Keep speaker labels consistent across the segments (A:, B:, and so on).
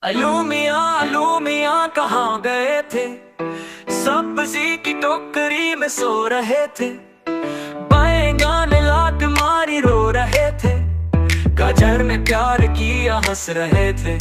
A: अलू मियाँ कहाँ गए थे। सब्जी की टोकरी में सो रहे थे। बैंगन लात मारी रो रहे थे। गाजर ने प्यार किया हंस रहे थे।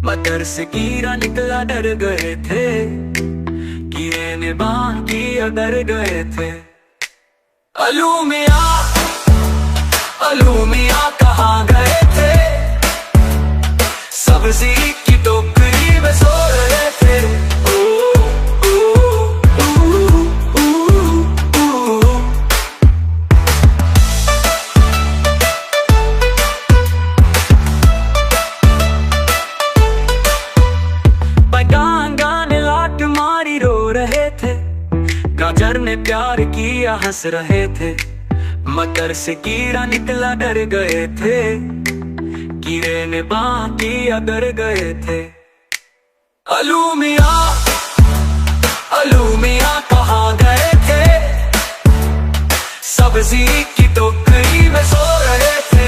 A: मटर से कीड़ा निकला डर गए थे। कीड़े ने बांध किया डर गए थे। अलू मियाँ कहाँ गए थे। सब्जी की टोकरी में सो रहे थे। बैंगन ने लात मारी रो रहे थे। गाजर ने प्यार किया हंस रहे थे। मटर से कीड़ा निकला डर गए थे। कीड़े ने बांध किया डर गए थे। अलू मियाँ कहाँ गए थे। सब्जी की टोकरी में सो रहे थे।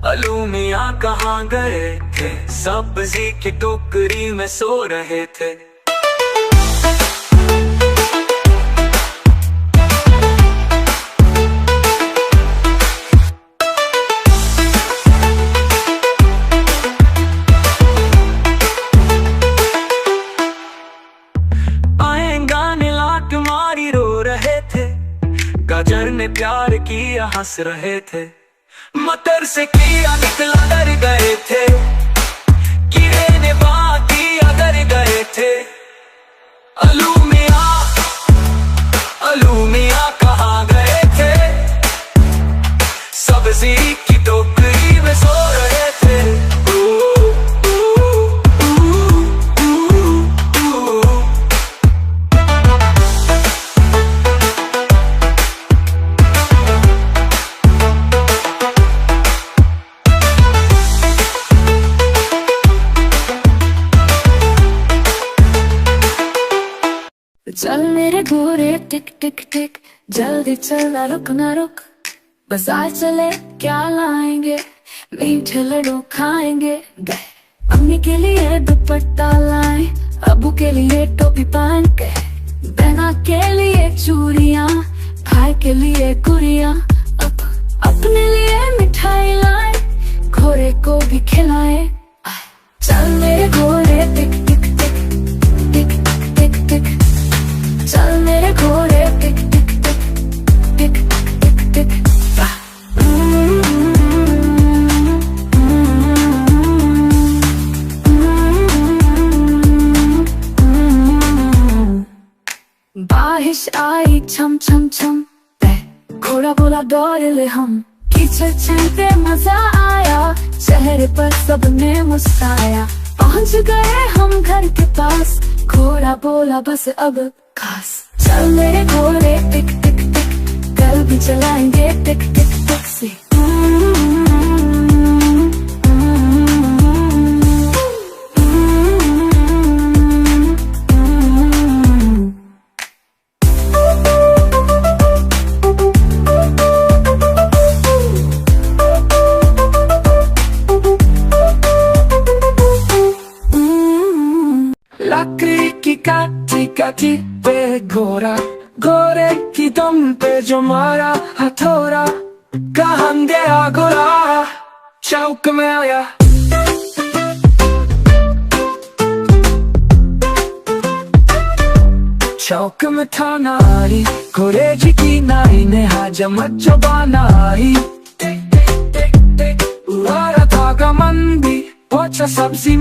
A: अलू मियाँ कहाँ गए थे। सब्जी की टोकरी में सो रहे थे। बैंगन ने लात मारी रो रहे थे। गाजर ने प्यार किया हंस रहे थे। मटर से कीड़ा निकला डर गए थे। कीड़े ने बांध किया डर गए थे। अलू मियाँ कहाँ गए थे। सब्जी की टोकरी में सो रहे थे।
B: चल मेरे गोरे टिक टिक टिक, जल्दी चल ना रुक ना रुक। बाजार चले क्या लाएंगे, मीठे लड्डू खाएंगे। अम्मी के लिए दुपट्टा लाए, अबू के लिए टोपी पहन के। बहना के लिए चूड़ियाँ, भाई के लिए गुड़ियाँ। अपने लिए मिठाई लाए, घोड़े को भी खिलाए। चल मेरे घोड़े टिक टिक टिक टिक टिक टिक। चल मेरे घोड़े टिक टिक टिक टिक टिक टिक। बारिश आई छम छम छम, घोड़ा बोला दौड़ ले हम। कीचड़ चलते मजा आया, चेहरे पर सबने मुस्काया। पहुंच गए हम घर के पास, घोड़ा बोला बस अब खास। चल मेरे घोड़े टिक टिक टिक, कल भी चलाएंगे टिक टिक टिक से।
A: लकड़ी की काटी काटी पे घोड़ा, घोड़े की दम पे जो मारा हथौड़ा। कहाँ गया घोड़ा, चौक में आया। चौक में था नारी, घोड़े जी की नाई ने हजमत जो बनाई। उड़ा था गमंदी, पहुंचा सब्जी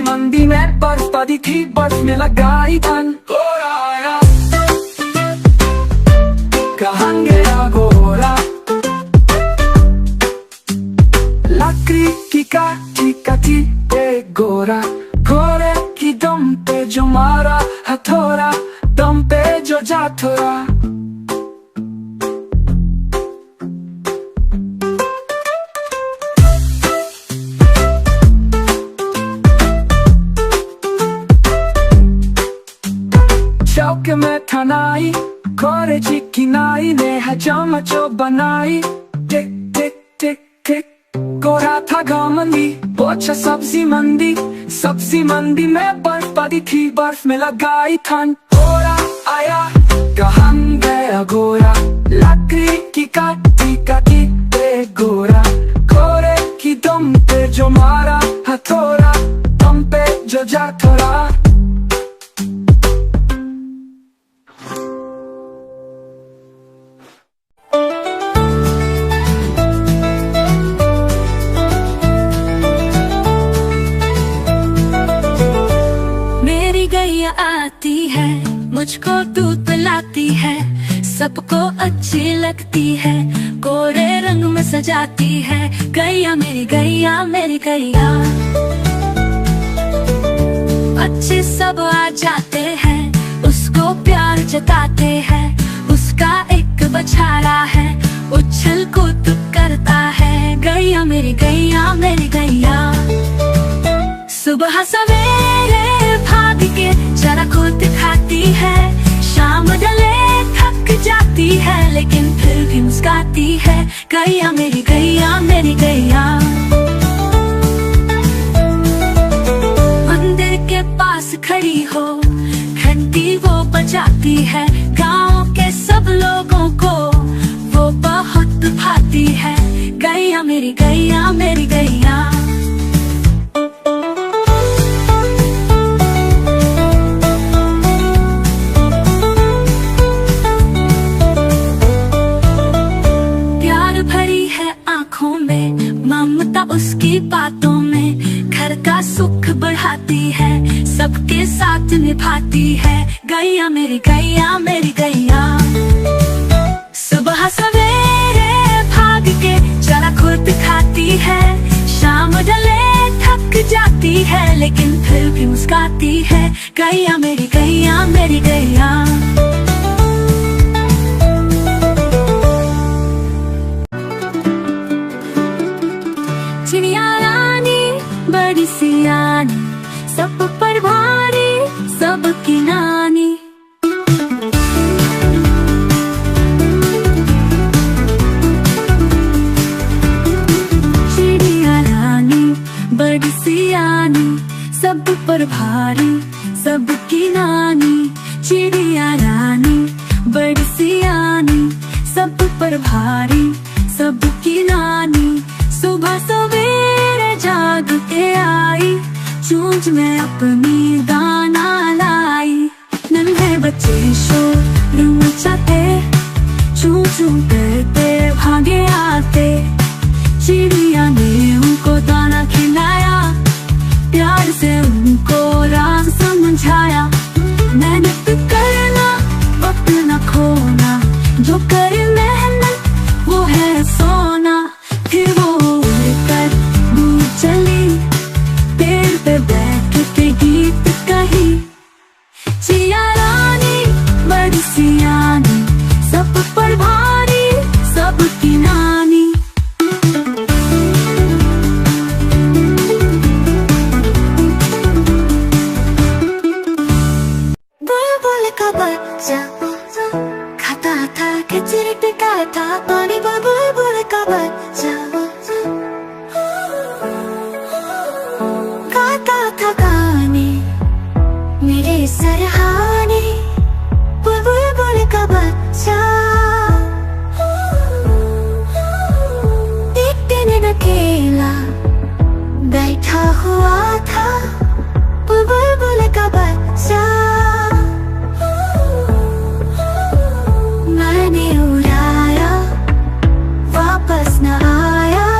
A: मंडी में बर्फ पड़ी थी, बर्फ में लगाई धन। घोड़ा आया, कहाँ गया घोड़ा। लकड़ी की काटी काटी पे घोड़ा, घोड़े की दम पे जो मारा हथौड़ा। दम पे जो जा थोड़ा, खोरे चिक्की नाई ने है चमचो बनाई। टिक टिक टिक टिक गोरा था गाँव मंदी, पोछा सब्जी मंडी में बर्फ पड़ी थी, बर्फ में लगाई ठंड। गोरा आया कहाँ गया गोरा, लकड़ी की काटी दे गोरा। गोरे की दम पे जो मारा हथौड़ा, दम पे जो जा थोड़ा।
B: आती है मुझको दूध पिलाती है, सबको अच्छी लगती है, गोरे रंग में सजाती है। गैया मेरी गैया, अच्छे सब आ जाते हैं, उसको प्यार जताते हैं। उसका एक बछड़ा है, उछल कूद करता है। गैया मेरी गैया, सुबह सवेरे भाग के जरा खुद खाती है, शाम ढले थक जाती है, लेकिन फिर भी मुस्काती है। गैया मेरी गैया। मंदिर के पास खड़ी हो, घंटी वो बजाती है, गांव के सब लोगों को वो बहुत भाती है। गैया मेरी गैया। ममता उसकी बातों में, घर का सुख बढ़ाती है, सबके साथ निभाती है। गैया मेरी गैया, सुबह सवेरे भाग के जरा खुद खाती है, शाम ढले थक जाती है, लेकिन फिर भी मुस्काती है। गैया मेरी गैया। चिड़िया रानी बड़ी सियानी, सब पर भारी सबकी नानी। चिड़िया रानी बड़ी सियानी, सब पर भारी सबकी नानी। चिड़िया रानी बड़ी सियानी, सब पर भारी सबकी नानी। सुबह सवेरे जाग के आई, चूंच में अपनी दाना लाई। नन्हे बच्चे शोर मचाते, चू चू करते भागे आते। चिड़िया ने उनको दाना खिलाया, प्यार से उनको राज समझाया। मेहनत करना वक्त न खोना, जो करे मेहनत वो है सोना। फिर वो उड़कर दूर चली, पेड़ पे बैठ के गीत कही। चिड़िया रानी बड़ी सियानी, सब पर भारी सबकी नानी। बुलबुल का बच्चा खाता था खिचड़ी पिकाया था, पानी बुलबुल का बच्चा गाता था गाने मेरे सरहाने। बुलबुल का बच्चा एक दिन अकेला बैठा हुआ था। बुलबुल का बच्चा मैंने उड़ाया, वापस न आया।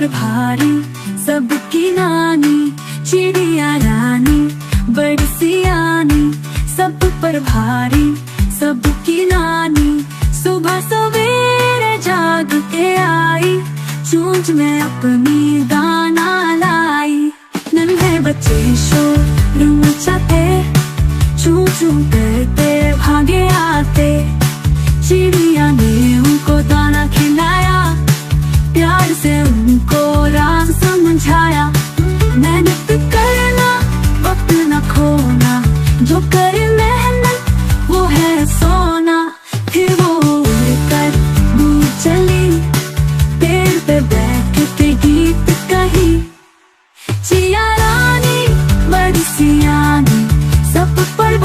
B: पर भारी सबकी नानी, चिड़िया रानी बड़ी सियानी, सब पर भारी सबकी नानी। सुबह सवेरे जाग के आई, चूंच में अपनी दाना लाई। नन्हे बच्चे शोर मचाते, चू चू करते भागे आते। चिड़िया ने उनको दाना खिलाया, प्यार से उनको राज समझाया। मेहनत करना, वक्त न खोना, जो करे मेहनत वो है सोना। फिर वो उड़कर दूर चली, पेड़ पे बैठ के गीत कही। चिड़िया रानी बड़ी सियानी, सब पर